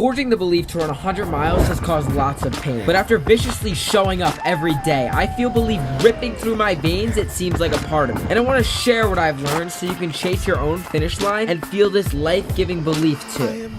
Forging the belief to run 100 miles has caused lots of pain, but after viciously showing up every day, I feel belief ripping through my veins. It seems like a part of me, and I want to share what I've learned so you can chase your own finish line and feel this life-giving belief too.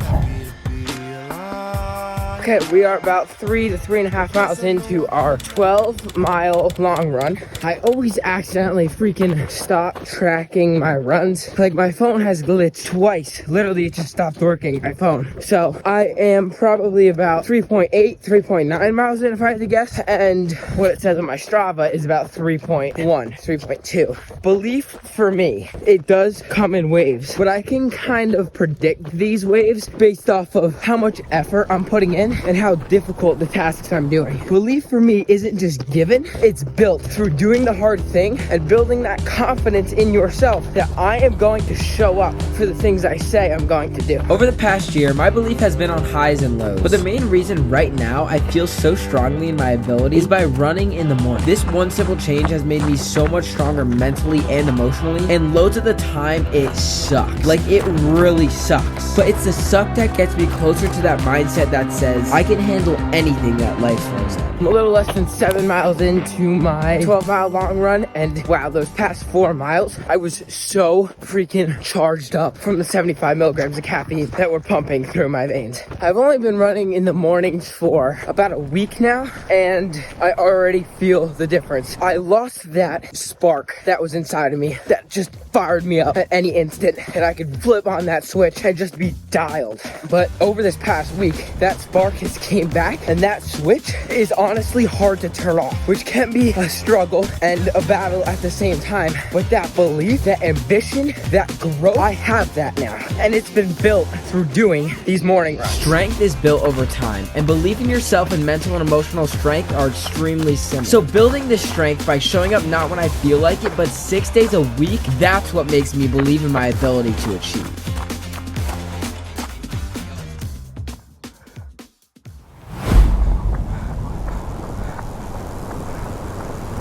Okay, we are about 3 to 3.5 miles into our 12-mile long run. I always accidentally freaking stop tracking my runs. Like, my phone has glitched twice. Literally, it just stopped working, my phone. So I am probably about 3.8, 3.9 miles in if I had to guess. And what it says on my Strava is about 3.1, 3.2. Belief for me, it does come in waves, but I can kind of predict these waves based off of how much effort I'm putting in and how difficult the tasks I'm doing. Belief for me isn't just given, it's built through doing the hard thing and building that confidence in yourself that I am going to show up for the things I say I'm going to do. Over the past year, my belief has been on highs and lows, but the main reason right now I feel so strongly in my ability is by running in the morning. This one simple change has made me so much stronger mentally and emotionally, and loads of the time it sucks. Like, it really sucks. But it's the suck that gets me closer to that mindset that says, I can handle anything that life throws at me. I'm a little less than 7 miles into my 12-mile long run, and wow, those past 4 miles, I was so freaking charged up from the 75 milligrams of caffeine that were pumping through my veins. I've only been running in the mornings for about a week now, and I already feel the difference. I lost that spark that was inside of me that just fired me up at any instant, and I could flip on that switch and just be dialed. But over this past week, that spark has came back, and that switch is honestly hard to turn off, which can be a struggle and a battle at the same time. But that belief, that ambition, that growth, I have that now, and it's been built through doing these morning runs. Strength is built over time, and belief in yourself and mental and emotional strength are extremely similar. So building this strength by showing up not when I feel like it, but 6 days a week, that's what makes me believe in my ability to achieve.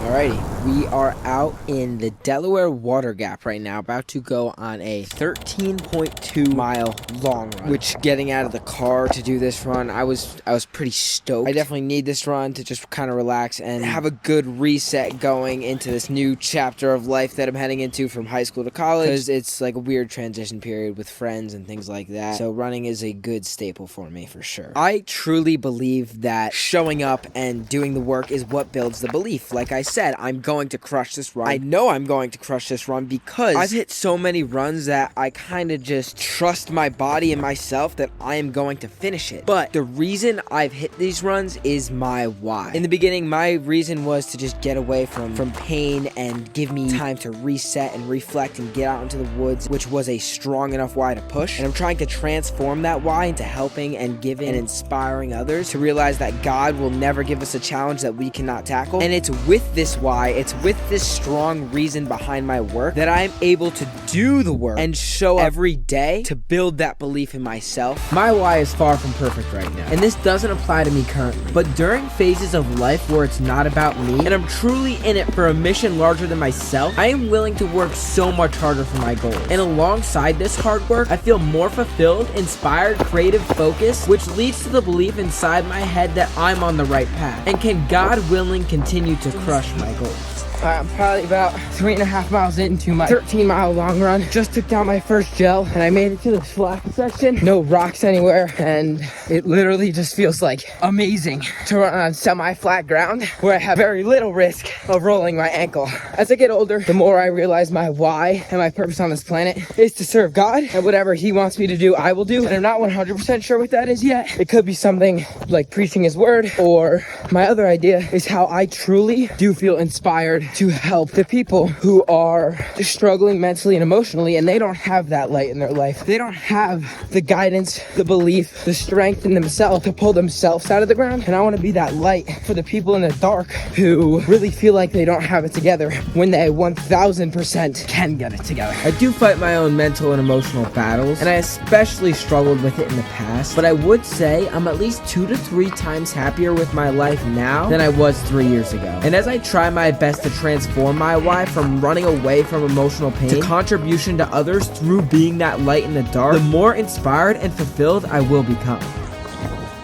Alrighty, we are out in the Delaware Water Gap right now, about to go on a 13.2 mile long run, which getting out of the car to do this run, I was pretty stoked. I definitely need this run to just kind of relax and have a good reset going into this new chapter of life that I'm heading into from high school to college, because it's like a weird transition period with friends and things like that. So running is a good staple for me for sure. I truly believe that showing up and doing the work is what builds the belief. Like I said, I'm going to crush this run. I know I'm going to crush this run because I've hit so many runs that I kind of just trust my body and myself that I am going to finish it. But the reason I've hit these runs is my why. In the beginning, my reason was to just get away from pain and give me time to reset and reflect and get out into the woods, which was a strong enough why to push. And I'm trying to transform that why into helping and giving and inspiring others to realize that God will never give us a challenge that we cannot tackle. And it's with this why, it's with this strong reason behind my work that I am able to do the work and show up every day to build that belief in myself. My why is far from perfect right now, and this doesn't apply to me currently, but during phases of life where it's not about me and I'm truly in it for a mission larger than myself, I am willing to work so much harder for my goals. And alongside this hard work, I feel more fulfilled, inspired, creative, focused, which leads to the belief inside my head that I'm on the right path and can, God willing, continue to crush my goals. I'm probably about 3.5 miles into my 13-mile long run. Just took down my first gel, and I made it to the flat section. No rocks anywhere, and it literally just feels like amazing to run on semi-flat ground where I have very little risk of rolling my ankle. As I get older, the more I realize my why and my purpose on this planet is to serve God, and whatever He wants me to do, I will do. And I'm not 100% sure what that is yet. It could be something like preaching His word, or my other idea is how I truly do feel inspired to help the people who are struggling mentally and emotionally, and they don't have that light in their life. They don't have the guidance, the belief, the strength in themselves to pull themselves out of the ground. And I want to be that light for the people in the dark who really feel like they don't have it together when they 1000% can get it together. I do fight my own mental and emotional battles, and I especially struggled with it in the past, but I would say I'm at least 2 to 3 times happier with my life now than I was 3 years ago. And as I try my best to transform my why from running away from emotional pain to contribution to others through being that light in the dark, the more inspired and fulfilled I will become.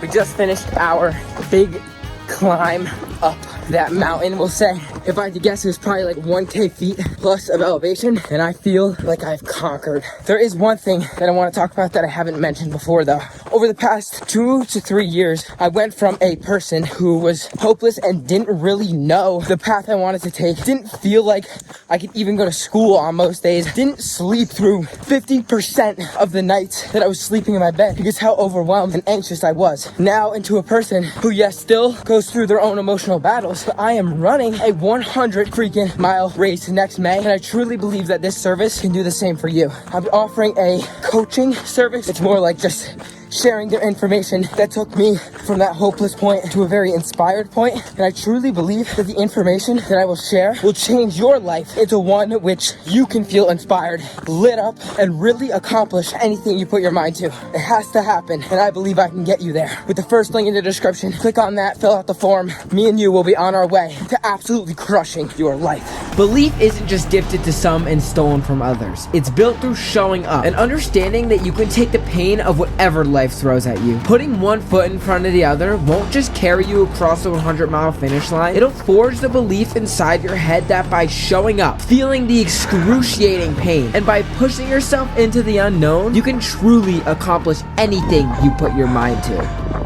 We just finished our big climb up that mountain, we'll say. If I had to guess, it was probably like 1K feet plus of elevation, and I feel like I've conquered. There is one thing that I want to talk about that I haven't mentioned before though. Over the past 2 to 3 years, I went from a person who was hopeless and didn't really know the path I wanted to take, didn't feel like I could even go to school on most days, didn't sleep through 50% of the nights that I was sleeping in my bed because how overwhelmed and anxious I was. Now into a person who, yes, still goes through their own emotional battles, but I am running a 100 freaking mile race next May, and I truly believe that this service can do the same for you. I'm offering a coaching service. It's more like just sharing their information that took me from that hopeless point to a very inspired point. And I truly believe that the information that I will share will change your life into one which you can feel inspired, lit up, and really accomplish anything you put your mind to. It has to happen, and I believe I can get you there. With the first link in the description, click on that, fill out the form. Me and you will be on our way to absolutely crushing your life. Belief isn't just gifted to some and stolen from others. It's built through showing up and understanding that you can take the pain of whatever life throws at you. Putting one foot in front of the other won't just carry you across the 100-mile finish line. It'll forge the belief inside your head that by showing up, feeling the excruciating pain, and by pushing yourself into the unknown, you can truly accomplish anything you put your mind to.